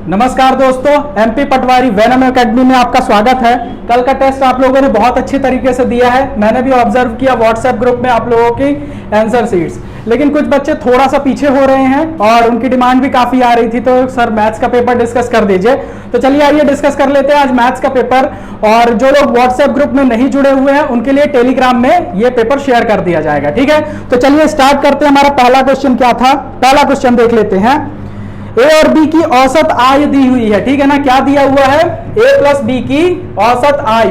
नमस्कार दोस्तों, एमपी पटवारी Venom academy में आपका स्वागत है। कल का टेस्ट आप लोगों ने बहुत अच्छी तरीके से दिया है। मैंने भी ऑब्जर्व किया व्हाट्सएप ग्रुप में आप लोगों की आंसर शीट्स, लेकिन कुछ बच्चे थोड़ा सा पीछे हो रहे हैं और उनकी डिमांड भी काफी आ रही थी, तो सर मैथ्स का पेपर डिस्कस कर दीजिए। तो चलिए आइए डिस्कस कर लेते हैं आज मैथ्स का पेपर। और जो लोग व्हाट्सएप ग्रुप में नहीं जुड़े हुए हैं उनके लिए टेलीग्राम में ये पेपर शेयर कर दिया जाएगा, ठीक है। तो चलिए स्टार्ट करते हैं। हमारा पहला क्वेश्चन क्या था? पहला क्वेश्चन देख लेते हैं। ए और बी की औसत आय दी हुई है, ठीक है ना। क्या दिया हुआ है? ए प्लस बी की औसत आय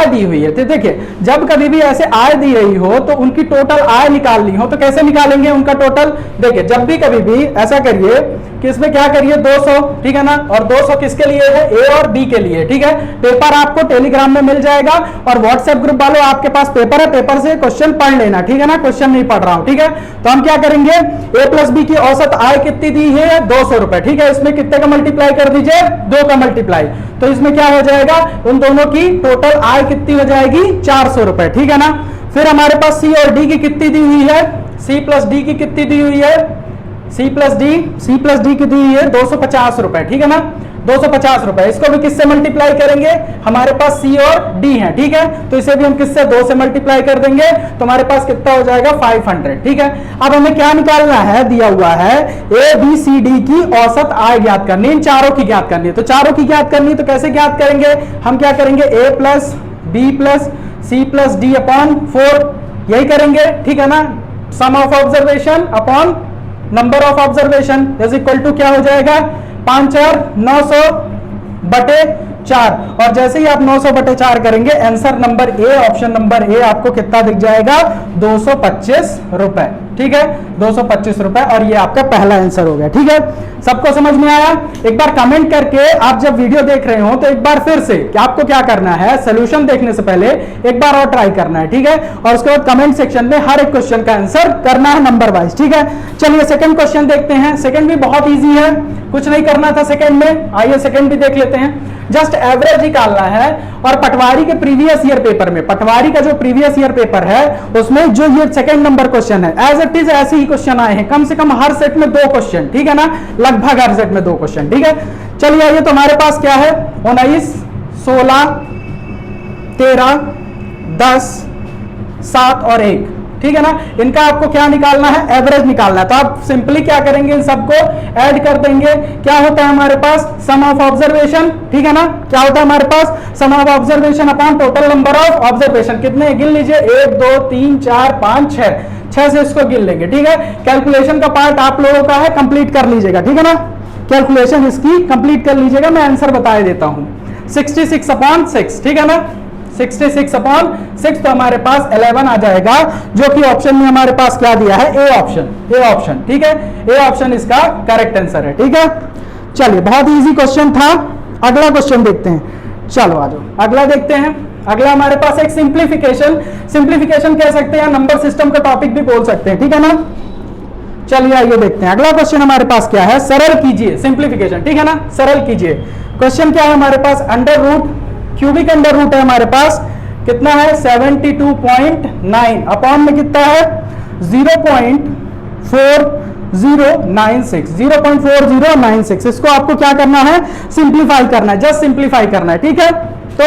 दी हुई है। तो देखिए, जब कभी भी ऐसे आय दी रही हो तो उनकी टोटल आय निकालनी हो तो कैसे निकालेंगे उनका टोटल? देखिए, जब भी कभी भी ऐसा करिए कि इसमें क्या करिए 200, ठीक है ना। और 200 किसके लिए है? ए और बी के लिए, ठीक है। पेपर आपको टेलीग्राम में मिल जाएगा और व्हाट्सएप ग्रुप वालों आपके पास पेपर है, पेपर से क्वेश्चन पढ़ लेना, ठीक है ना। क्वेश्चन नहीं पढ़ रहा हूं, ठीक है। तो हम क्या करेंगे, ए प्लस बी की औसत आय कितनी दी है? 200 रुपए, ठीक है। इसमें कितने का मल्टीप्लाई कर दीजिए? 2 का मल्टीप्लाई। तो इसमें क्या हो जाएगा, उन दोनों की टोटल आय कितनी हो जाएगी? 400 रुपए, ठीक है ना। फिर हमारे पास सी और डी की कितनी दी हुई है? सी प्लस डी की कितनी दी हुई है? सी प्लस डी की दी हुई है 250 रुपए, ठीक है ना। 250 रुपए। इसको भी किससे मल्टीप्लाई करेंगे? हमारे पास सी और डी है, ठीक है। तो इसे भी हम किससे? 2 से मल्टीप्लाई कर देंगे तो हमारे पास कितना हो जाएगा? 500, ठीक है। अब हमें क्या निकालना है? दिया हुआ है ए बी सी डी की औसत आय ज्ञात करनी, इन चारों की ज्ञात करनी है। तो चारों की ज्ञात करनी है तो कैसे ज्ञात करेंगे? हम क्या करेंगे, A plus B plus C plus D upon 4, यही करेंगे, ठीक है ना। Sum of observation upon number of observation is equal to क्या हो जाएगा? 5 4 900 बटे 4। और जैसे ही आप 900 बटे 4 करेंगे, answer number A, option number A आपको कितना दिख जाएगा? 225 रुपए, ठीक है। 225 रुपए। और ये आपका पहला आंसर हो गया, ठीक है। सबको समझ में आया? एक बार कमेंट करके आप जब वीडियो देख रहे हो तो एक बार फिर से कि आपको क्या करना है, सोल्यूशन देखने से पहले एक बार और ट्राई करना है, ठीक है। और उसके बाद कमेंट सेक्शन में हर एक क्वेश्चन का आंसर करना है नंबर वाइज, ठीक है। चलिए सेकंड क्वेश्चन देखते हैं। सेकंड भी बहुत इजी है, कुछ नहीं करना था सेकंड में। आइए सेकंड भी देख लेते हैं। जस्ट एवरेज निकालना है। और पटवारी के प्रीवियस ईयर पेपर में, पटवारी का जो प्रीवियस ईयर पेपर है उसमें जो ये सेकंड नंबर क्वेश्चन है, एज इट इज ऐसे ही क्वेश्चन आए हैं। कम से कम हर सेट में 2 क्वेश्चन, ठीक है ना। लगभग हर सेट में 2 क्वेश्चन, ठीक है। चलिए आइए, तो हमारे पास क्या है? 19 16 13 10 7 और 1, ठीक है ना। इनका आपको क्या निकालना है? एवरेज निकालना है। तो आप सिंपली क्या करेंगे, इन सबको ऐड कर देंगे। क्या होता है हमारे पास? सम ऑफ ऑब्जर्वेशन, ठीक है ना। क्या होता है हमारे पास? Sum of observation upon total number of observation. कितने गिन लीजिए? 1 2 3 4 5 6 से इसको गिन लेंगे, ठीक है। कैलकुलेशन का पार्ट आप लोगों का है, कंप्लीट कर लीजिएगा, ठीक है ना। कैलकुलेशन इसकी कंप्लीट कर लीजिएगा, मैं आंसर बता देता हूं। 66 अपॉन 6, ठीक है ना। 66 अपॉन 6 तो हमारे पास 11 आ जाएगा, जो कि ऑप्शन में हमारे पास क्या दिया है? ए ऑप्शन, ठीक है। ए ऑप्शन इसका करेक्ट आंसर है, ठीक है। चलिए, बहुत इजी क्वेश्चन था। अगला क्वेश्चन देखते हैं। चलो आ जाओ, अगला देखते हैं। अगला हमारे पास एक सिंप्लीफिकेशन कह सकते हैं, नंबर सिस्टम का टॉपिक भी बोल सकते हैं, ठीक है ना। चलिए आइए देखते हैं। अगला क्वेश्चन हमारे पास क्या है? सरल कीजिए, सिंप्लीफिकेशन, ठीक है ना। सरल कीजिए। क्वेश्चन क्या है हमारे पास? Under root, cubic under root है हमारे पास। कितना है? 72.9 अपॉन में कितना है? 0.4096। इसको आपको क्या करना है? सिंप्लीफाई करना है, जस्ट सिंप्लीफाई करना है, ठीक है। तो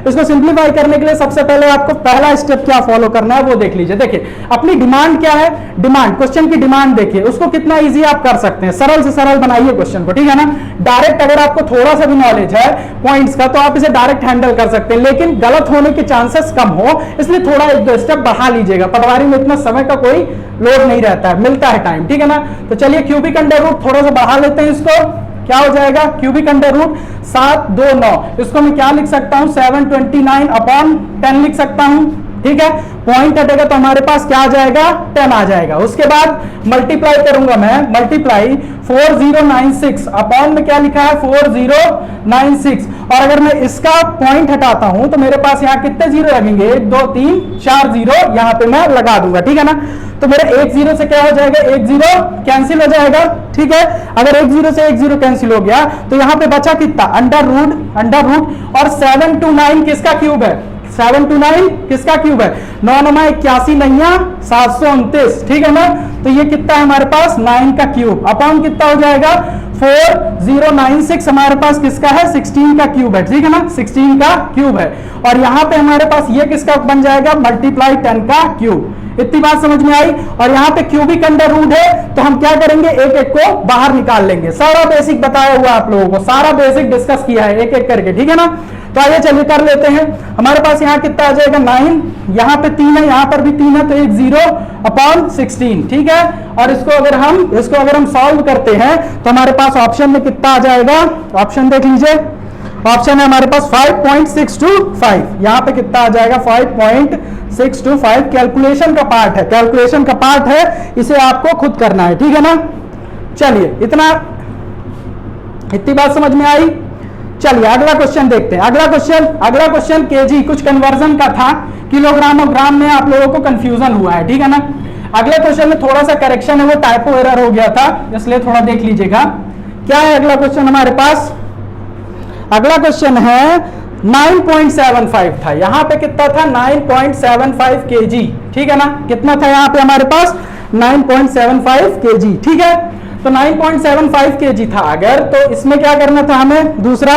इसको सिंप्लीफाई करने के लिए सबसे पहले आपको पहला स्टेप क्या फॉलो करना है वो देख लीजिए। देखिए, अपनी डिमांड क्या है? डिमांड, क्वेश्चन की डिमांड देखिए, उसको कितना इजी आप कर सकते हैं। सरल से सरल बनाइए क्वेश्चन को, ठीक है ना। डायरेक्ट अगर आपको थोड़ा सा भी नॉलेज है पॉइंट्स का तो आप इसे डायरेक्ट हैंडल कर सकते हैं, लेकिन गलत होने के चांसेस कम हो, इसलिए थोड़ा 1-2 स्टेप बढ़ा लीजिएगा। पटवारी में इतना समय का कोई लोड नहीं रहता है, मिलता है टाइम, ठीक है ना। तो चलिए क्यूबिक अंडर रूट थोड़ा सा बढ़ा लेते हैं इसको। क्या हो जाएगा? Cubic under root 7 2 9। इसको मैं क्या लिख सकता हूं? 729 अपॉन 10 लिख सकता हूं, ठीक है। पॉइंट हटेगा तो हमारे पास क्या आ जाएगा? 10 आ जाएगा। उसके बाद मल्टीप्लाई करूंगा मैं, मल्टीप्लाई 4096 अपॉन में क्या लिखा है? 4096। और अगर मैं इसका पॉइंट हटाता हूं तो मेरे पास यहाँ कितने जीरो लगेंगे? 1 2 3 4 जीरो यहाँ पे मैं लगा दूंगा, ठीक है ना। तो मेरा 1 0 से क्या हो जाएगा? 1 0 कैंसिल हो जाएगा, ठीक है। अगर 1 0 से 1 0 कैंसिल हो गया तो यहाँ पे बचा कितना? Under root. और 7 to 9 किसका क्यूब है? 7 to 9 किसका क्यूब है? 9 9 81 नैया 729, ठीक है ना। तो ये कितना है हमारे पास? 9 का क्यूब अपॉन कितना हो जाएगा? 4096 हमारे पास किसका है, 16 का क्यूब है, ठीक है ना, 16 का क्यूब है। और यहां पे हमारे पास ये किसका बन जाएगा, मल्टीप्लाई 10 का क्यूब। इतनी बात समझ में आई। और यहाँ पे क्यूबिक अंडर रूट है, तो हम क्या करेंगे, एक एक को बाहर निकाल लेंगे। सारा बेसिक बताया हुआ आप लोगों को, सारा बेसिक डिस्कस किया है एक एक करके, ठीक है ना। तो आइए चलिए कर लेते हैं। हमारे पास यहाँ कितना आ जाएगा 9, यहाँ पे 3 है, यहाँ पर भी 3 है, तो एक 0/16, ठीक है। और इसको अगर हम सॉल्व करते हैं तो हमारे पास ऑप्शन में कितना आ जाएगा, ऑप्शन देख लीजिए, ऑप्शन है हमारे पास 5.625, यहाँ पे कितना आ जाएगा 5.625। कैलकुलेशन का पार्ट है, कैलकुलेशन का पार्ट है, इसे आपको खुद करना है, ठीक है ना। चलिए इतनी बात समझ में आई। चलिए अगला क्वेश्चन देखते हैं। अगला क्वेश्चन केजी, कुछ कन्वर्जन का था, किलोग्राम और ग्राम में आप लोगों को कंफ्यूजन हुआ है, ठीक है ना। अगले क्वेश्चन में थोड़ा सा करेक्शन है, वो टाइपो एरर हो गया था, इसलिए थोड़ा देख लीजिएगा। क्या है अगला क्वेश्चन हमारे पास, अगला क्वेश्चन है 9.75 था, यहां पे कितना था 9.75 kg, ठीक है ना। कितना था यहां पे हमारे पास 9.75 kg, ठीक है। तो 9.75 kg था अगर, तो इसमें क्या करना था हमें, दूसरा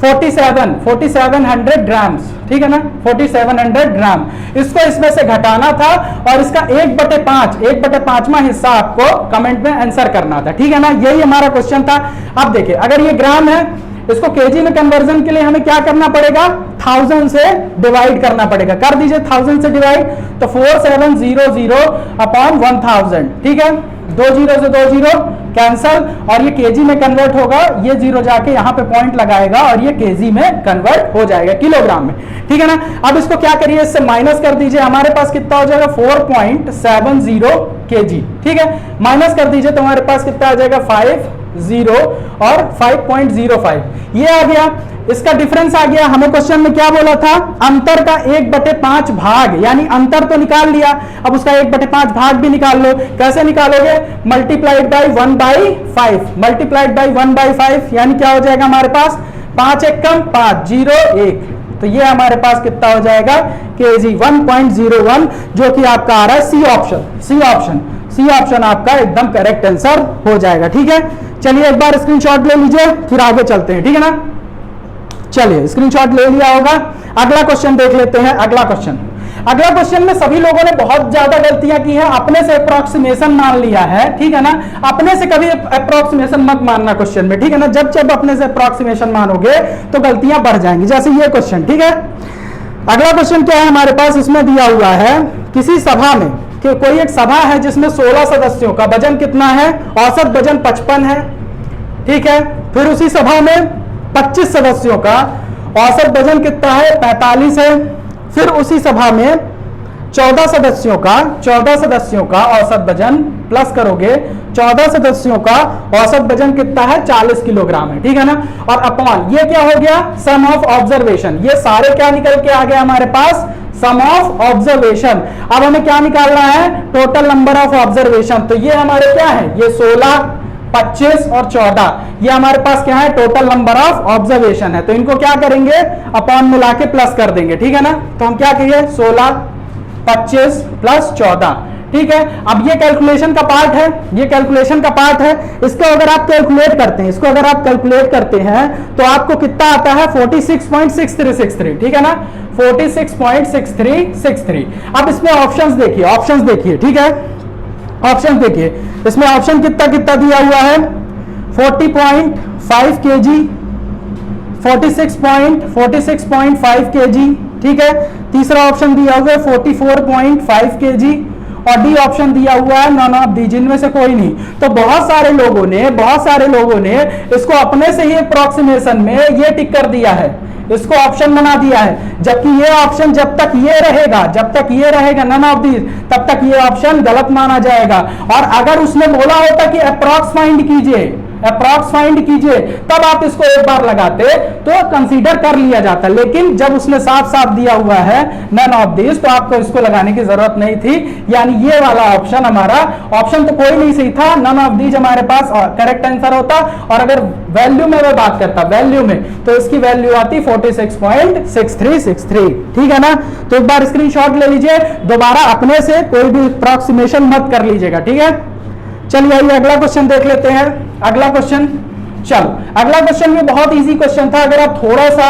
4700 ग्राम, ठीक है ना, 4700 ग्राम, इसको इसमें से घटाना था और इसका 1/5वां हिस्सा आपको कमेंट में आंसर करना था, ठीक है ना। यही हमारा क्वेश्चन था। अब देखिए अगर ये ग्राम है, इसको केजी में कन्वर्जन के लिए हमें क्या करना पड़ेगा, 1000 से डिवाइड करना पड़ेगा। कर दीजिए 1000 से डिवाइड, तो 4700/1000, ठीक है। 2 0 से 2 0 कैंसल, और ये केजी में कन्वर्ट होगा, ये 0 जाके यहाँ पे पॉइंट लगाएगा और ये केजी में कन्वर्ट हो जाएगा, किलोग्राम में, ठीक है ना। अब इसको क्या करिए, इससे माइनस कर दीजिए, हमारे पास कितना हो जाएगा 4.70 kg, ठीक है। माइनस कर दीजिए तो हमारे पास कितना आ जाएगा 50 और 5.05, ये आ गया। इसका डिफरेंस आ गया। हमें क्वेश्चन में क्या बोला था, अंतर का 1/5 भाग, यानी अंतर तो निकाल लिया, अब उसका 1/5 भाग भी निकाल लो। कैसे निकालोगे, मल्टीप्लाइड बाई 1/5, मल्टीप्लाइड बाई 1/5, यानी क्या हो जाएगा हमारे पास 5 1 कम 5 0 1, तो ये हमारे पास कितना हो जाएगा केजी 1.01, जो कि आपका आ रहा है सी ऑप्शन आपका एकदम करेक्ट आंसर हो जाएगा, ठीक है। चलिए एक बार स्क्रीनशॉट ले लीजिए, फिर आगे चलते हैं, ठीक है ना। चलिए स्क्रीनशॉट ले लिया होगा। अगला क्वेश्चन देख लेते हैं। अगला क्वेश्चन में सभी लोगों ने बहुत ज्यादा गलतियां की है, अपने से अप्रोक्सीमेशन मान लिया है, ठीक है ना। अपने से कभी अप्रोक्सीमेशन मत मानना क्वेश्चन में, ठीक है ना। जब अपने से अप्रोक्सीमेशन मानोगे तो गलतियां बढ़ जाएंगी, जैसे ये क्वेश्चन, ठीक है। अगला क्वेश्चन क्या है हमारे पास, इसमें दिया हुआ है किसी सभा में, कि कोई एक सभा है जिसमें 16 सदस्यों का वजन कितना है, औसत वजन 55 है, ठीक है। फिर उसी सभा में 25 सदस्यों का औसत वजन कितना है 45 है। फिर उसी सभा में 14 सदस्यों का औसत वजन प्लस करोगे, 14 सदस्यों का औसत वजन कितना है 40 किलोग्राम है, ठीक है ना। और अपॉन ये क्या हो गया, सम ऑफ ऑब्जर्वेशन, ये सारे क्या निकल के आ गया हमारे पास, सम ऑफ ऑब्जर्वेशन। अब हमें क्या निकालना है, टोटल नंबर ऑफ ऑब्जर्वेशन। तो ये हमारे क्या है, ये 16 25 और 14, ये हमारे पास क्या है, टोटल नंबर ऑफ ऑब्जर्वेशन है। तो इनको क्या करेंगे, अपॉन मिला के प्लस कर देंगे, ठीक है ना। तो हम क्या करिए 16 25 प्लस 14, ठीक है। अब ये कैलकुलेशन का पार्ट है, इसको अगर आप कैलकुलेट करते हैं, तो आपको कितना आता है 46.6363, ठीक है ना, 46.6363। अब इसमें ऑप्शंस देखिए, ठीक है। ऑप्शन देखिए, इसमें ऑप्शन कितना दिया हुआ है, 40.5 kg, 46.5 kg, ठीक है। तीसरा ऑप्शन दिया हुआ है 44.5 kg, और डी ऑप्शन दिया हुआ है नॉन ऑफ दी, जिनमें से कोई नहीं। तो बहुत सारे लोगों ने इसको अपने से ही अप्रोक्सीमेशन में ये टिक कर दिया है, इसको ऑप्शन बना दिया है, जबकि ये ऑप्शन जब तक ये रहेगा नन ऑफ दीज, तब तक ये ऑप्शन गलत माना जाएगा। और अगर उसने बोला होता कि अप्रॉक्स फाइंड कीजिए, तब आप इसको एक बार लगाते तो कंसीडर कर लिया जाता। लेकिन जब उसने साफ साफ दिया हुआ है नन ऑफ दिस, तो आपको इसको लगाने की जरूरत नहीं थी। यानी ये वाला ऑप्शन हमारा, ऑप्शन तो कोई नहीं सही था, नन ऑफ दीज हमारे पास करेक्ट आंसर होता। और अगर वैल्यू में मैं बात करता, तो इसकी वैल्यू आती 46.6363, ठीक है ना। तो एक बार स्क्रीनशॉट ले लीजिए, दोबारा अपने से कोई भी अप्रॉक्सीमेशन मत कर लीजिएगा, ठीक है। चलिए आइए अगला क्वेश्चन देख लेते हैं। अगला क्वेश्चन, चलो अगला क्वेश्चन भी बहुत इजी क्वेश्चन था। अगर आप थोड़ा सा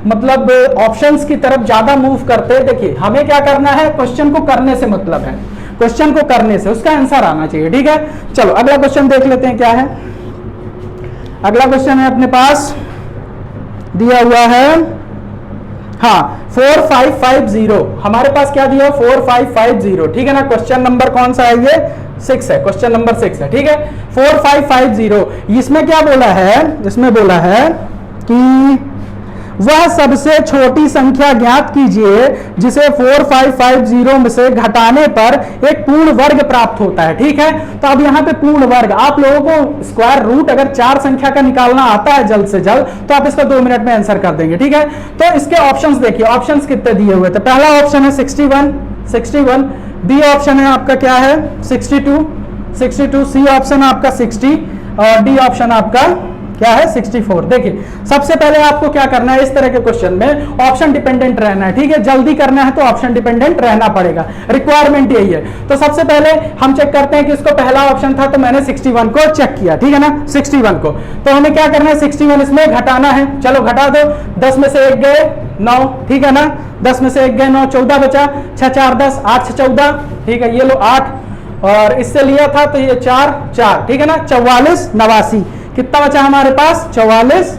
मतलब ऑप्शंस की तरफ ज्यादा मूव करते, देखिए हमें क्या करना है, क्वेश्चन को करने से मतलब है, क्वेश्चन को करने से उसका आंसर आना चाहिए, ठीक है। चलो अगला क्वेश्चन देख लेते हैं क्या है। अगला क्वेश्चन है अपने पास दिया हुआ है, हाँ 4550, हमारे पास क्या दिया 4550, ठीक है ना। क्वेश्चन नंबर कौन सा है, ये 6 है, क्वेश्चन नंबर 6 है, ठीक है। 4550, इसमें क्या बोला है, इसमें बोला है कि वह सबसे छोटी संख्या ज्ञात कीजिए जिसे 4550 में से घटाने पर एक पूर्ण वर्ग प्राप्त होता है, ठीक है। तो अब यहाँ पे पूर्ण वर्ग, आप लोगों को स्क्वायर रूट अगर 4 संख्या का निकालना आता है जल्द से जल्द, तो आप इसका 2 मिनट में आंसर कर देंगे, ठीक है। तो इसके ऑप्शंस देखिए, ऑप्शंस कितने दिए हुए थे। पहला ऑप्शन है 61, बी ऑप्शन है आपका क्या है 62, सी ऑप्शन आपका 60 और डी ऑप्शन आपका क्या है 64। देखिए सबसे पहले आपको क्या करना है, इस तरह के क्वेश्चन में ऑप्शन डिपेंडेंट रहना है, ठीक है। जल्दी करना है तो ऑप्शन डिपेंडेंट रहना पड़ेगा, रिक्वायरमेंट यही है। तो सबसे पहले हम चेक करते हैं कि इसको पहला ऑप्शन था, तो मैंने 61 को चेक किया, ठीक है ना, 61 को। तो हमें क्या करना है, 61 इसमें घटाना है। चलो घटा दो, 10 में से 1 गए 9, ठीक है ना, 10 में से 1 गए 9, 14 बचा, 6 4 10, 8 6 14, ठीक है। ये लो 8 और इससे लिया था तो ये 4 4, ठीक है ना, 44 89, कितना बचा हमारे पास 44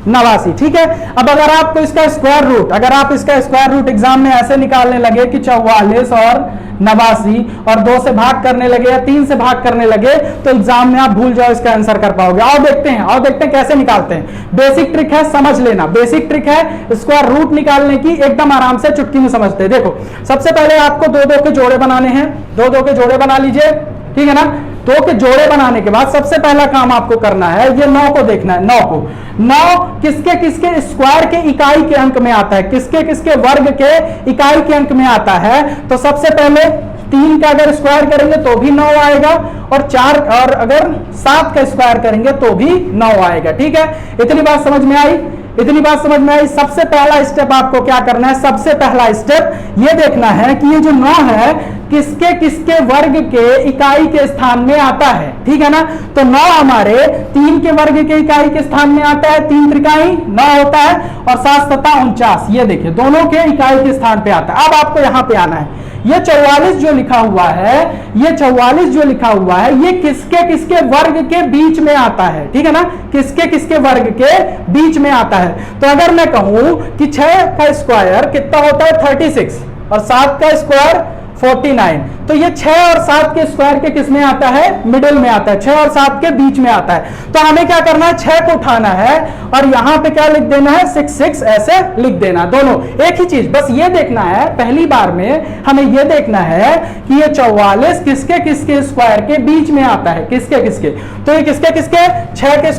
89, ठीक है। अब अगर आपको इसका स्क्वायर रूट, अगर आप इसका स्क्वायर रूट एग्जाम में ऐसे निकालने लगे कि 44 और 89 और 2 से भाग करने लगे या 3 से भाग करने लगे, तो एग्जाम में आप भूल जाओ इसका आंसर कर पाओगे। आओ देखते हैं कैसे निकालते हैं। बेसिक ट्रिक है, समझ लेना, बेसिक ट्रिक है स्क्वायर रूट निकालने की, एकदम आराम से चुटकी में समझते हैं। देखो सबसे पहले आपको 2-2 के जोड़े बनाने हैं, 2-2 के जोड़े बना लीजिए, ठीक है ना। 2 के जोड़े बनाने के बाद सबसे पहला काम आपको करना है, ये 9 को देखना है। 9 को, 9 किसके किसके स्क्वायर के इकाई के अंक में आता है, किसके किसके वर्ग के इकाई के अंक में आता है। तो सबसे पहले 3 का अगर स्क्वायर करेंगे तो भी 9 आएगा, और 4 और अगर 7 का स्क्वायर करेंगे तो भी 9 आएगा, ठीक है। इतनी बात समझ में आई, इतनी बात समझ में आई। सबसे पहला स्टेप आपको क्या करना है, सबसे पहला स्टेप ये देखना है कि ये जो 9 है किसके किसके वर्ग के इकाई के स्थान में आता है, ठीक है ना। तो 9 हमारे 3 के वर्ग के इकाई के स्थान में आता है, 3 त्रिकाई 9 होता है, और 7 7 49, ये देखिए दोनों के इकाई के स्थान पे आता है। अब आपको यहां पे आना है, ये 44 जो लिखा हुआ है, ये 44 जो लिखा हुआ है, ये किसके किसके वर्ग के बीच में आता है, ठीक है ना, किसके किसके वर्ग के बीच में आता है। तो अगर मैं कहूं कि 6 का स्क्वायर कितना होता है 36 और 7 का स्क्वायर 49, तो ये 6 और 7 के स्क्वायर के किस में आता है, मिडिल में आता है, 6 और 7 के बीच में आता है। तो हमें क्या करना है, 6 को उठाना है और यहां पे क्या लिख देना है 6 6, ऐसे लिख देना, दोनों एक ही चीज। बस ये देखना है पहली बार में हमें ये देखना है कि ये 44 किसके किसके स्क्वायर के बीच में आता है, किसके किसके। तो ये किसके किसके 6 के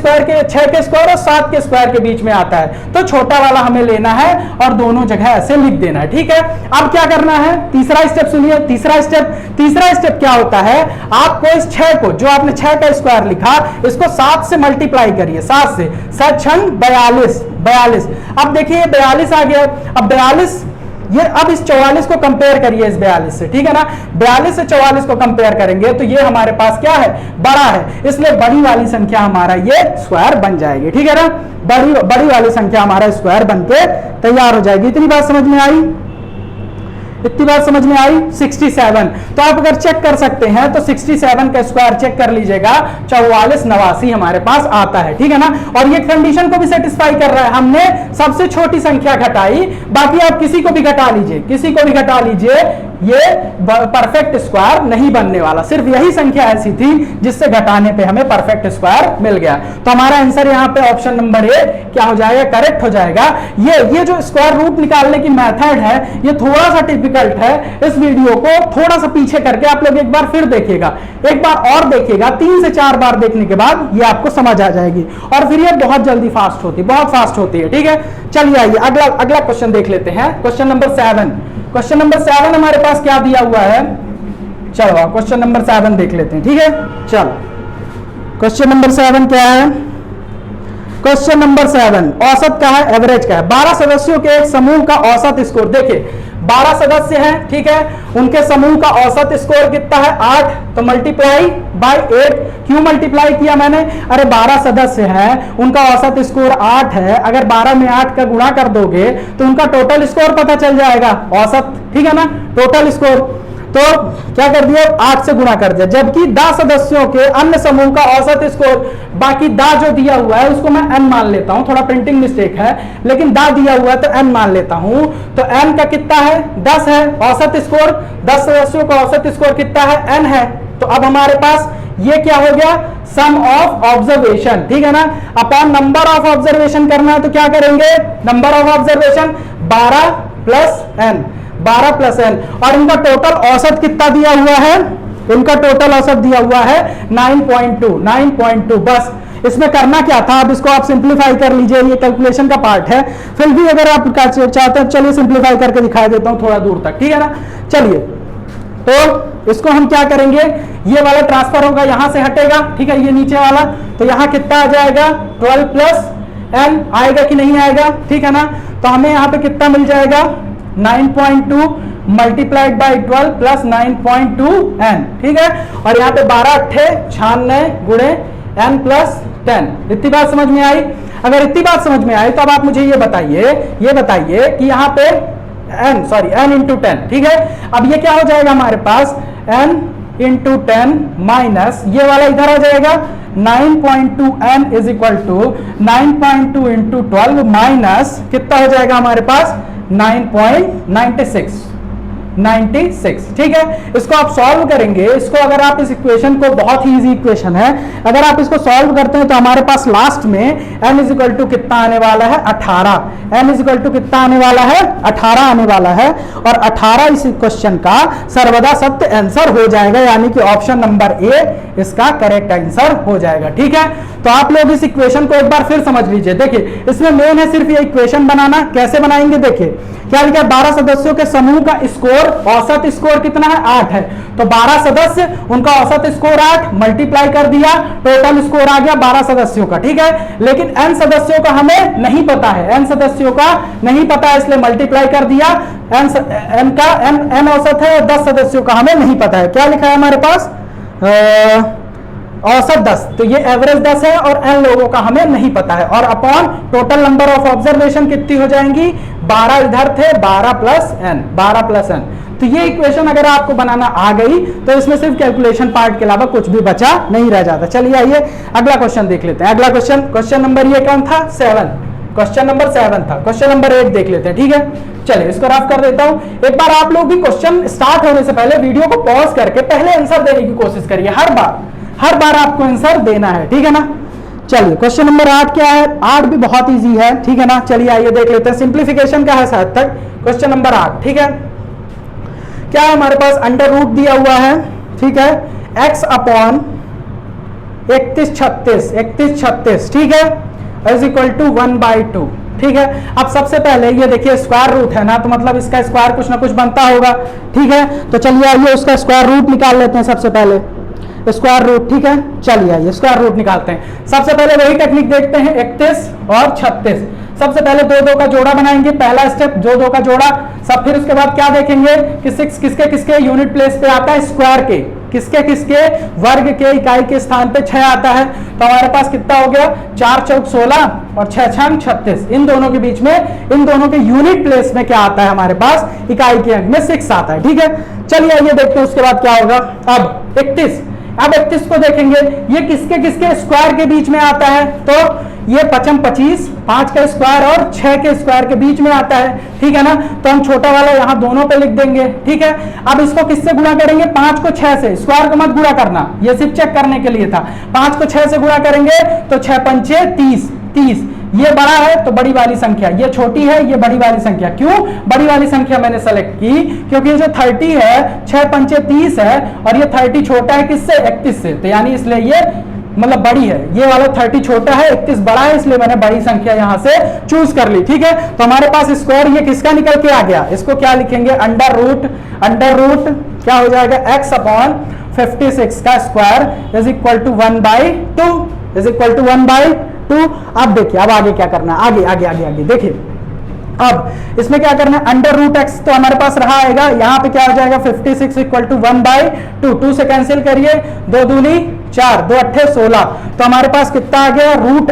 स्क्वायर और 7 के स्क्वायर के बीच में आता है। तो छोटा वाला हमें लेना है और दोनों जगह ऐसे लिख देना है, ठीक है। अब क्या करना है, तीसरा स्टेप सुनिए। तीसरा स्टेप क्या होता है, आपको इस 6 को, जो आपने 6 का स्क्वायर लिखा, इसको 7 से मल्टीप्लाई करिए, 7 से, 7 6 42। अब देखिए 42 आ गया। अब 42, ये अब इस 44 को कंपेयर करिए इस 42 से, ठीक है ना। 42 से 44 को कंपेयर करेंगे तो ये हमारे पास क्या है, बड़ा है, इसलिए बड़ी वाली संख्या हमारा ये स्क्वायर बन जाएगी, ठीक है ना। बड़ी वाली संख्या हमारा स्क्वायर बनके तैयार हो जाएगी। इतनी बात समझ में आई, इतनी बात समझ में आई। 67, तो आप अगर चेक कर सकते हैं तो 67 का स्क्वायर चेक कर लीजिएगा, 44 89 हमारे पास आता है, ठीक है ना। और ये कंडीशन को भी सेटिस्फाई कर रहा है, हमने सबसे छोटी संख्या घटाई, बाकी आप किसी को भी घटा लीजिए, ये परफेक्ट स्क्वायर नहीं बनने वाला। सिर्फ यही संख्या ऐसी थी जिससे घटाने पे हमें परफेक्ट स्क्वायर मिल गया। तो हमारा आंसर यहाँ पे ऑप्शन नंबर ए क्या हो जाएगा, करेक्ट हो जाएगा। ये जो स्क्वायर रूट निकालने की मेथड है ये थोड़ा सा डिफिकल्ट है। इस वीडियो को थोड़ा सा पीछे करके आप लोग एक बार फिर देखिएगा, एक बार और देखिएगा, 3 से 4 बार देखने के बाद ये आपको समझ आ जाएगी और फिर ये बहुत जल्दी बहुत फास्ट होती है, ठीक है। चलिए आइए अगला क्वेश्चन देख लेते हैं। क्वेश्चन नंबर 7 हमारे पास क्या दिया हुआ है, चलो क्वेश्चन नंबर 7 देख लेते हैं, ठीक है। चलो क्वेश्चन नंबर 7 क्या है, क्वेश्चन नंबर 7 औसत का है, एवरेज का है। 12 सदस्यों के एक समूह का औसत स्कोर, देखिए 12 सदस्य हैं, ठीक है, उनके समूह का औसत स्कोर कितना है 8, तो मल्टीप्लाई बाय 8। क्यों मल्टीप्लाई किया मैंने? अरे 12 सदस्य हैं, उनका औसत स्कोर 8 है, अगर 12 में 8 का गुणा कर दोगे तो उनका टोटल स्कोर पता चल जाएगा, औसत, ठीक है ना, टोटल स्कोर। तो क्या कर दिया, 8 से गुणा कर दिया, जबकि दा सदस्यों के अन्य समूह का औसत स्कोर, बाकी दा जो दिया हुआ है उसको मैं n मान लेता हूं, थोड़ा प्रिंटिंग मिस्टेक है, लेकिन दा दिया हुआ है तो n मान लेता हूं। तो n का कितना है 10 है, औसत स्कोर 10 सदस्यों का औसत स्कोर कितना है n है। तो अब हमारे पास ये क्या हो गया, सम ऑफ ऑब्जर्वेशन, ठीक है ना, अपॉन नंबर ऑफ ऑब्जर्वेशन करना है तो क्या करेंगे, number of observation 12 plus n, 12 plus n, और इनका टोटल औसत कितना दिया हुआ है, इनका टोटल औसत दिया हुआ है 9.2। बस इसमें करना क्या था, अब इसको आप सिंप्लीफाई कर लीजिए, ये कैलकुलेशन का पार्ट है, फिर भी अगर आप चाहते हैं चलिए सिंप्लीफाई करके दिखा देता हूं थोड़ा दूर तक, ठीक है ना। चलिए तो इसको हम क्या करेंगे, ये वाला ट्रांसफर होगा, यहां से हटेगा, ठीक है, ये नीचे वाला, तो यहां कितना आ जाएगा 12 प्लस n आएगा कि नहीं आएगा, ठीक है ना। तो हमें यहां पे कितना मिल जाएगा 9.2 मल्टीप्लाइड बाई 12 प्लस 9.2 n, ठीक है, और यहाँ पे 12 अट्ठे 96 गुणे n प्लस 10। इतनी बात समझ में आई? अगर इतनी बात समझ में आई तो अब आप मुझे ये बताइए कि यहाँ पे n इंटू 10, ठीक है, अब ये क्या हो जाएगा हमारे पास n इंटू 10 माइनस ये वाला इधर आ जाएगा 9.2 n इज इक्वल टू 9.2 इंटू 12 माइनस कितना हो जाएगा हमारे पास 96, ठीक है। इसको आप सॉल्व करेंगे, इसको अगर आप इस इक्वेशन को, बहुत ही इजी इक्वेशन है, अगर आप इसको सॉल्व करते हैं तो हमारे पास लास्ट में n इज इक्वल टू कितना आने वाला है 18, n इज इक्वल टू कितना आने वाला है 18 आने वाला है, और 18 इस क्वेश्चन का सर्वदा सत्य आंसर हो जाएगा, यानी कि ऑप्शन नंबर ए इसका करेक्ट आंसर हो जाएगा, ठीक है। तो आप लोग इस इक्वेशन को एक बार फिर समझ लीजिए, देखिए इसमें मेन है सिर्फ ये इक्वेशन बनाना, कैसे बनाएंगे, देखिए क्या लिखा है, 12 सदस्यों के समूह का स्कोर, औसत स्कोर कितना है 8 है, तो 12 सदस्य, उनका औसत स्कोर 8, मल्टीप्लाई कर दिया, टोटल स्कोर आ गया 12 सदस्यों का, ठीक है। लेकिन n सदस्यों का हमें नहीं पता है, n सदस्यों का नहीं पता है, इसलिए मल्टीप्लाई कर दिया, n औसत है, 10 सदस्यों का हमें नहीं पता है, क्या लिखा है हमारे पास औसत 10, तो ये एवरेज 10 है और n लोगों का हमें नहीं पता है, और upon total number of observation कितनी हो जाएंगी 12 इधर थे, 12 प्लस n। तो ये इक्वेशन अगर आपको बनाना आ गई तो इसमें सिर्फ कैलकुलेशन पार्ट के अलावा कुछ भी बचा नहीं रह जाता। चलिए आइए अगला क्वेश्चन देख लेते हैं। अगला क्वेश्चन नंबर ये कौन था 7, क्वेश्चन नंबर 7 था। क्वेश्चन नंबर 8 देख लेते हैं, ठीक है। चलिए इसको रफ कर देता हूं। एक बार आप लोग भी क्वेश्चन स्टार्ट होने से पहले वीडियो को पॉज करके पहले आंसर देने की कोशिश करिए, हर बार आपको आंसर देना है, ठीक है ना। चलिए क्वेश्चन नंबर 8 क्या है, 8 भी बहुत इजी है, ठीक है ना। चलिए आइए देख लेते हैं, सिंप्लीफिकेशन का है शायद तक क्वेश्चन नंबर 8, ठीक है। क्या है हमारे पास, अंडर रूट दिया हुआ है, ठीक है, x अपॉन 3136, ठीक है, इज इक्वल टू 1/2, ठीक है। अब सबसे पहले ये देखिए स्क्वायर रूट है ना, तो मतलब इसका स्क्वायर कुछ ना कुछ बनता होगा, ठीक है। तो चलिए आइए उसका स्क्वायर रूट निकाल लेते हैं सबसे पहले, स्क्वायर रूट, ठीक है। चलिए आइए स्क्वायर रूट निकालते हैं। सबसे पहले वही टेक्निक देखते हैं, 31 और 36। सबसे पहले 2 का जोड़ा बनाएंगे, पहला स्टेप 2 का जोड़ा, सब फिर उसके बाद क्या देखेंगे कि 6 किसके यूनिट प्लेस पे आता है, स्क्वायर के, किसके वर्ग के इकाई के स्थान पे 6 आता है। तो हमारे पास कितना हो गया, 4 चौक 16 और 6 छंग 36, इन दोनों के बीच में, इन दोनों के यूनिट प्लेस में क्या आता है हमारे पास, इकाई के अंक में 6 आता है, ठीक है। चलिए आइए देखते हैं उसके बाद क्या होगा। अब 31 को देखेंगे, ये किसके स्क्वायर के बीच में आता है, तो ये 25, 5 का स्क्वायर और 6 के स्क्वायर के बीच में आता है, ठीक है ना। तो हम छोटा वाला यहाँ दोनों पे लिख देंगे, ठीक है। अब इसको किससे गुणा करेंगे, 5 को 6 से, स्क्वायर को मत गुणा करना, ये सिर्फ चेक करने के लिए था। 5 को 6 से गुणा करेंगे तो 6 पंचे 30, ये बड़ा है तो बड़ी वाली संख्या, ये छोटी है ये बड़ी वाली संख्या। क्यों बड़ी वाली संख्या मैंने सेलेक्ट की, क्योंकि ये जो 30 है 6 पंचे 30 है, और ये 30 छोटा है किससे, 31 से, तो यानी इसलिए ये मतलब बड़ी है, ये वाला 30 छोटा है 31 बड़ा है, इसलिए मैंने बड़ी संख्या यहां से चूज कर ली, ठीक है। तो हमारे पास स्क्वायर ये किसका निकल के आ गया, इसको क्या लिखेंगे, अंडर रूट क्या हो जाएगा, x अपॉन 56 का square is equal to 1/2, is equal to 1/2। अब देखिए अब आगे क्या करना है, आगे देखिए अब इसमें क्या करना है, अंडर रूट एक्स तो हमारे पास रहा आएगा, यहाँ पे क्या हो जाएगा 56 इक्वल टू 1/2, 2 से कैंसिल करिए, 2 दूनी 4, 2 अट्ठे 16, तो हमारे पास कितना आ गया रूट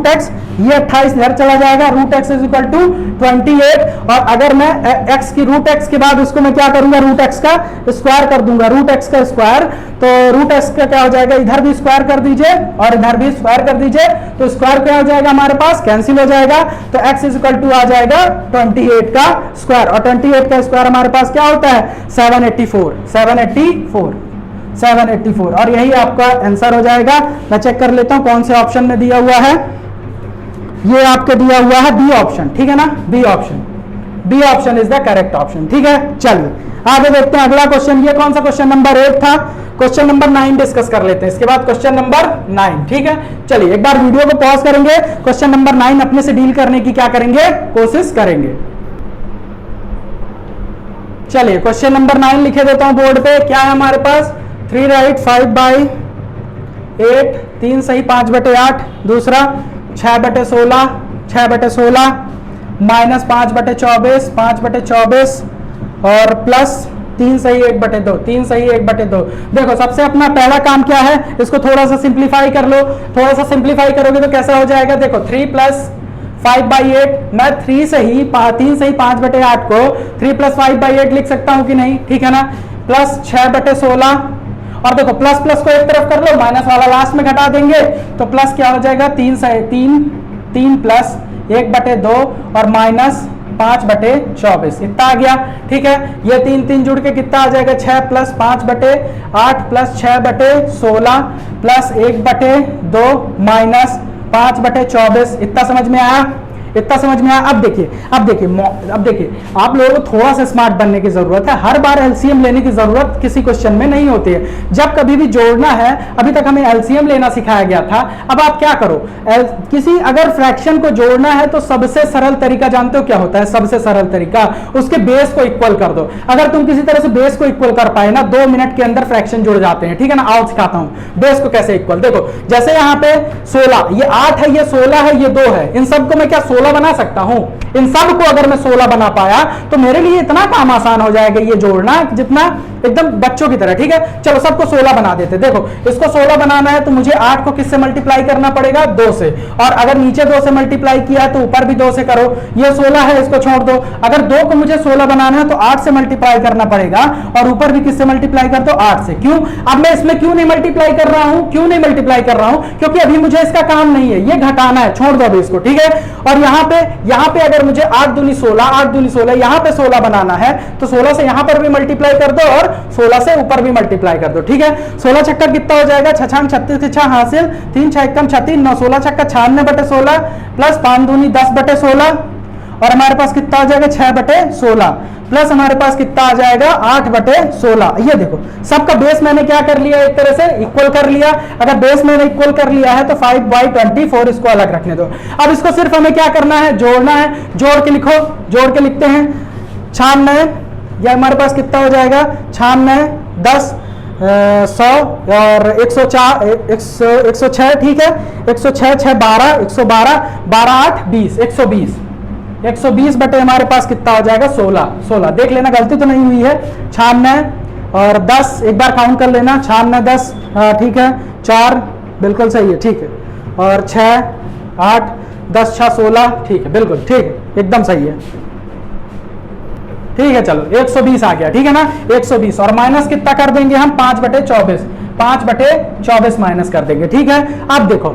एक्स ये 28 इधर चला जाएगा, root X is equal to 28। और अगर मैं एक्स की रूट एक्स के बाद उसको मैं क्या करूंगा, रूट एक्स का स्क्वायर कर दूंगा, रूट एक्स का स्क्वायर, तो रूट एक्स का क्या हो जाएगा, इधर भी स्क्वायर कर दीजिए और इधर भी स्क्वायर कर दीजिए, तो स्क्वायर क्या हो जाएगा हमारे पास, कैंसिल हो जाएगा, तो x इज इक्वल टू आ जाएगा 28 का स्क्वायर, और 28 का स्क्वायर हमारे पास क्या होता है 784, और यही आपका आंसर हो जाएगा। मैं चेक कर लेता हूं कौन से ऑप्शन में दिया हुआ है, ये आपके दिया हुआ है बी ऑप्शन, ठीक है ना, B option is the correct option, ठीक है। चलिए आगे देखते हैं अगला क्वेश्चन, ये कौन सा क्वेश्चन नंबर 8 था, क्वेश्चन नंबर 9 डिस्कस कर लेते हैं, इसके बाद क्वेश्चन नंबर 9, ठीक है। चलिए एक बार वीडियो को पॉज करेंगे, क्वेश्चन नंबर 9 अपने से डील करने की क्या करेंगे, कोशिश करेंगे। चलिए क्वेश्चन नंबर 9 लिखे देता हूं बोर्ड पे, क्या है हमारे पास 3 राइट 5/8, 3 सही 5/8, दूसरा 6/16 माइनस 5/24, 5/24 और प्लस 3 सही 1/2, 3 सही 1/2। देखो सबसे अपना पहला काम क्या है, इसको थोड़ा सा सिंप्लीफाई कर लो, थोड़ा सा सिंप्लीफाई करोगे तो कैसा हो जाएगा, देखो 3 + 5/8, मैं 3 सही 5/8 को 3 + 5/8 लिख सकता हूं कि नहीं, ठीक है ना, प्लस 6/16, और देखो प्लस प्लस को एक तरफ कर लो, माइनस वाला लास्ट में घटा देंगे, तो प्लस क्या हो जाएगा 3 प्लस 1/2 और माइनस 5/24, इतना आ गया, ठीक है। ये 3 जुड़ के कितना आ जाएगा 6 + 5/8 प्लस 6/16 प्लस 1/2 माइनस 5/24, इतना समझ में आया, इतना समझ में आया। अब देखिए आप लोगों को थोड़ा सा स्मार्ट बनने की जरूरत है, हर बार एलसीएम लेने की जरूरत किसी क्वेश्चन में नहीं होती है। जब कभी भी जोड़ना है, अभी तक हमें एलसीएम लेना सिखाया गया था, अब आप क्या करो, किसी अगर फ्रैक्शन को जोड़ना है तो सबसे सरल तरीका जानते हो क्या होता है, सबसे सरल तरीका उसके बेस को इक्वल कर दो। अगर तुम किसी तरह से बेस को इक्वल कर पाए ना, 2 मिनट के अंदर फ्रैक्शन जुड़ जाते हैं, ठीक है ना। आओ सिखाता हूं बेस को कैसे इक्वल। देखो जैसे यहाँ पे 16, ये 8 है, ये 16 है, ये 2 है, इन सबको मैं क्या 16 बना सकता हूं, इन सब को अगर मैं 16 बना पाया तो मेरे लिए इतना काम आसान हो जाएगा ये जोड़ना, जितना एकदम बच्चों की तरह, ठीक है। चलो सबको 16 बना देते। देखो इसको 16 बनाना है तो मुझे 8 को किससे मल्टीप्लाई करना पड़ेगा, 2 से, और अगर नीचे 2 से मल्टीप्लाई किया तो ऊपर भी 2 से करो। ये 16 है, इसको छोड़ दो। अगर 2 को मुझे 16 बनाना है तो 8 से मल्टीप्लाई करना पड़ेगा, और ऊपर भी किससे मल्टीप्लाई कर दो, 8 से। क्यों, अब मैं इसमें क्यों नहीं मल्टीप्लाई कर रहा हूं, क्योंकि अभी मुझे इसका काम नहीं है, ये घटाना है, छोड़ दो अभी इसको, ठीक है। और यहाँ पे अगर मुझे 8 दूनी 16, यहाँ पे 16 बनाना है तो 16 से यहाँ पर भी मल्टीप्लाई कर दो और 16 से ऊपर भी मल्टीप्लाई कर दो, ठीक है। 16 छक्का कितना हो जाएगा, 6 36 के 6 हासिल, 3 6 1 36 9, 16 छक्का 96/16 प्लस 5 दूनी 10/16, और हमारे पास कितना आ जाएगा 6/16 प्लस हमारे पास कितना आ जाएगा 8/16। ये देखो सबका बेस मैंने क्या कर लिया, एक तरह से इक्वल कर लिया। अगर बेस मैंने इक्वल कर लिया है तो 5/24 इसको अलग रखने दो। अब इसको सिर्फ हमें क्या करना है, जोड़ना है। जोड़ के लिखो, जोड़ के लिखते हैं 96, यह हमारे पास कितना हो जाएगा 96 10 100 और 104 106, ठीक है। 106 6 12 112 12 8 20 120 बटे हमारे पास कितना हो जाएगा 16। देख लेना गलती तो नहीं हुई है। 96 और 10 एक बार काउंट कर लेना, 96 10, ठीक है, 4 बिल्कुल सही है, ठीक है, और 6 8 10 6 16, ठीक है, बिल्कुल ठीक है, एकदम सही है, ठीक है। चलो 120 आ गया, ठीक है ना, 120, और माइनस कितना कर देंगे हम 5/24 माइनस कर देंगे, ठीक है। अब देखो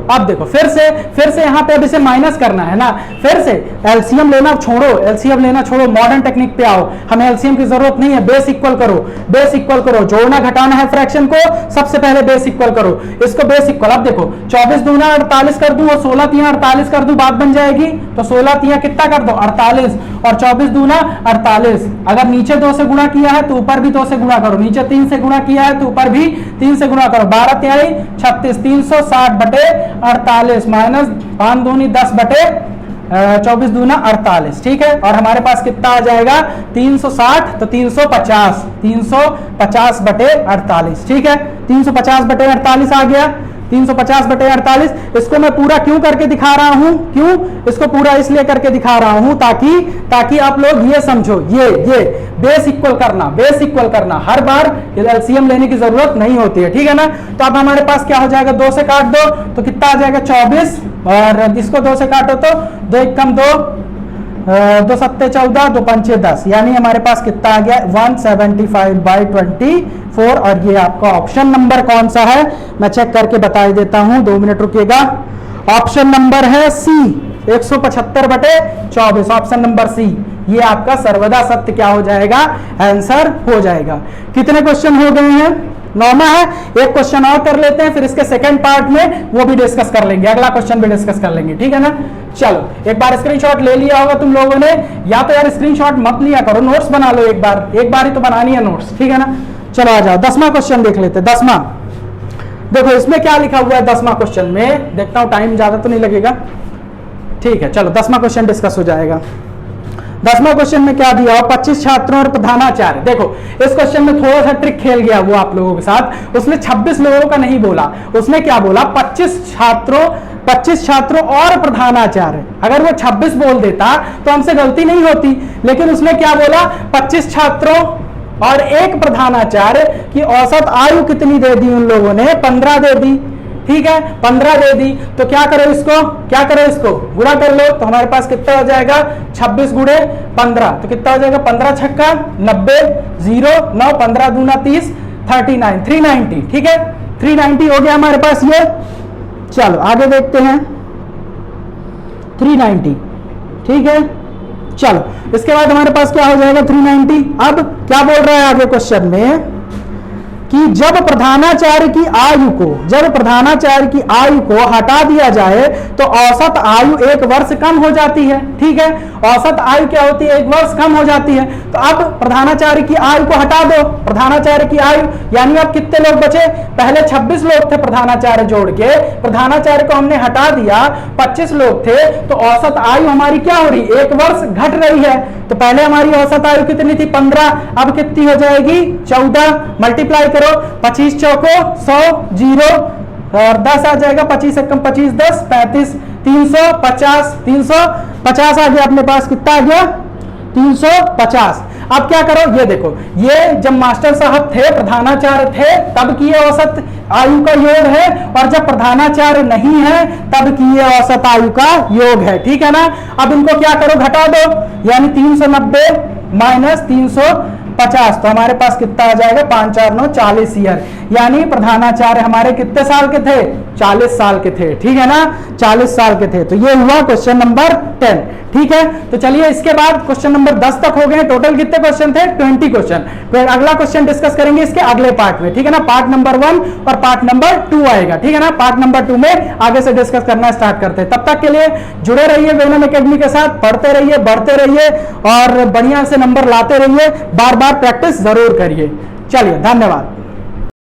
फिर से यहाँ पे अब इसे माइनस करना है ना, फिर से एलसीएम लेना छोड़ो, मॉडर्न टेक्निक पे आओ। हमें एलसीएम की जरूरत नहीं है, बेस इक्वल करो, जोड़ना घटाना है फ्रैक्शन को, सबसे पहले बेस इक्वल करो, इसको बेस इक्वल। अब देखो 24 दूना 48 कर दूं और 16 तिया 48 कर दूं, बात बन जाएगी। तो 16 तिया कितना कर दो 48, और 24 दूना 48। अगर नीचे 2 से गुणा किया है तो ऊपर भी 2 से गुणा करो, नीचे 3 से गुणा किया है तो ऊपर भी 3 से गुणा करो। 12 तिहाई 36, 360/48 माइनस 5 दूनी 10/24 दूना 48, ठीक है। और हमारे पास कितना आ जाएगा 360, तो 350/48, ठीक है। 350/48 आ गया। 350/48। इसको मैं पूरा क्यों करके दिखा रहा हूं, क्यों इसको पूरा इसलिए करके दिखा रहा हूं ताकि आप लोग ये समझो, ये बेस इक्वल करना हर बार एलसीएम लेने की जरूरत नहीं होती है, ठीक है ना। तो अब हमारे पास क्या हो जाएगा, 2 से काट दो तो कितना आ जाएगा 24, और इसको 2 से काटो तो 2 1 कम 2, 2 7 14, 2 5 10, यानी हमारे पास कितना आ गया 175/24। और ये आपका ऑप्शन नंबर कौन सा है मैं चेक करके बता देता हूं, 2 मिनट रुकिएगा। ऑप्शन नंबर है सी, 175/24, ऑप्शन नंबर सी, ये आपका सर्वदा सत्य क्या हो जाएगा, आंसर हो जाएगा। कितने क्वेश्चन हो गए हैं, 9वां है। एक क्वेश्चन और कर लेते हैं, फिर इसके सेकंड पार्ट में वो भी डिस्कस कर लेंगे, अगला क्वेश्चन भी डिस्कस कर लेंगे, ठीक है ना। चलो, एक बार स्क्रीनशॉट ले लिया होगा तुम लोगों ने, या तो यार स्क्रीनशॉट मत लिया करो, नोट्स बना लो एक बार ही तो बनानी है नोट्स, ठीक है ना। चलो आ जाओ, 10वां क्वेश्चन देख लेते हैं। 10वां देखो इसमें क्या लिखा हुआ है, 10वां क्वेश्चन में देखता हूं टाइम ज्यादा तो नहीं लगेगा, ठीक है। चलो 10वां क्वेश्चन डिस्कस हो जाएगा। 10वां क्वेश्चन में क्या दिया हो, 25 छात्रों और प्रधानाचार्य। देखो इस क्वेश्चन में थोड़ा सा ट्रिक खेल गया वो आप लोगों के साथ, उसने 26 लोगों का नहीं बोला, उसने क्या बोला 25 छात्रों और प्रधानाचार्य। अगर वो 26 बोल देता तो हमसे गलती नहीं होती, लेकिन उसने क्या बोला 25 छात्रों और एक प्रधानाचार्य की औसत आयु कितनी दे दी उन लोगों ने, 15 दे दी, ठीक है 15 दे दी। तो क्या करो इसको गुणा कर लो, तो हमारे पास कितना हो जाएगा 26 गुणे 15, तो कितना हो जाएगा 15 छक्का 90, 0 9 15 दूना 30, 39 390, ठीक है 390 हो गया हमारे पास ये। चलो आगे देखते हैं 390, ठीक है। चलो इसके बाद हमारे पास क्या हो जाएगा 390। अब क्या बोल रहा है आगे क्वेश्चन में कि जब प्रधानाचार्य की आयु को हटा दिया जाए तो औसत आयु 1 वर्ष कम हो जाती है, ठीक है। औसत आयु क्या होती है, 1 वर्ष कम हो जाती है। तो अब प्रधानाचार्य की आयु को हटा दो, प्रधानाचार्य की आयु, यानी अब कितने लोग बचे, पहले 26 लोग थे प्रधानाचार्य जोड़ के, प्रधानाचार्य को हमने हटा दिया, 25 लोग थे, तो औसत आयु हमारी क्या हो रही, 1 वर्ष घट रही है। तो पहले हमारी औसत आयु कितनी थी 15, अब कितनी हो जाएगी 14, मल्टीप्लाई करो 25 चौको 100, 0 और 10 आ जाएगा, 25 से कम 25 10 35, 350 आ गया अपने पास, कितना आ गया 350। अब क्या करो, ये देखो ये जब मास्टर साहब थे प्रधानाचार्य थे तब की ये औसत आयु का योग है, और जब प्रधानाचार्य नहीं है तब की ये औसत आयु का योग है, ठीक है ना। अब इनको क्या करो घटा दो, यानी 390 माइनस 350, तो हमारे पास कितना आ जाएगा 5 4 9 40 ईयर, यानी प्रधानाचार्य हमारे कितने साल के थे, 40 साल के थे, ठीक है ना 40 साल के थे। तो ये हुआ क्वेश्चन नंबर 10, ठीक है। तो चलिए इसके बाद क्वेश्चन नंबर 10 तक हो गए, टोटल कितने क्वेश्चन थे 20 क्वेश्चन। फिर अगला क्वेश्चन डिस्कस करेंगे इसके अगले पार्ट में, ठीक है ना। पार्ट नंबर 1 और पार्ट नंबर 2 आएगा, ठीक है ना। पार्ट नंबर 2 में आगे से डिस्कस करना स्टार्ट करते हैं। तब तक के लिए जुड़े रहिए वेनम एकेडमी के साथ, पढ़ते रहिए, बढ़ते रहिए और बढ़िया से नंबर लाते रहिए, बार बार प्रैक्टिस जरूर करिए। चलिए धन्यवाद।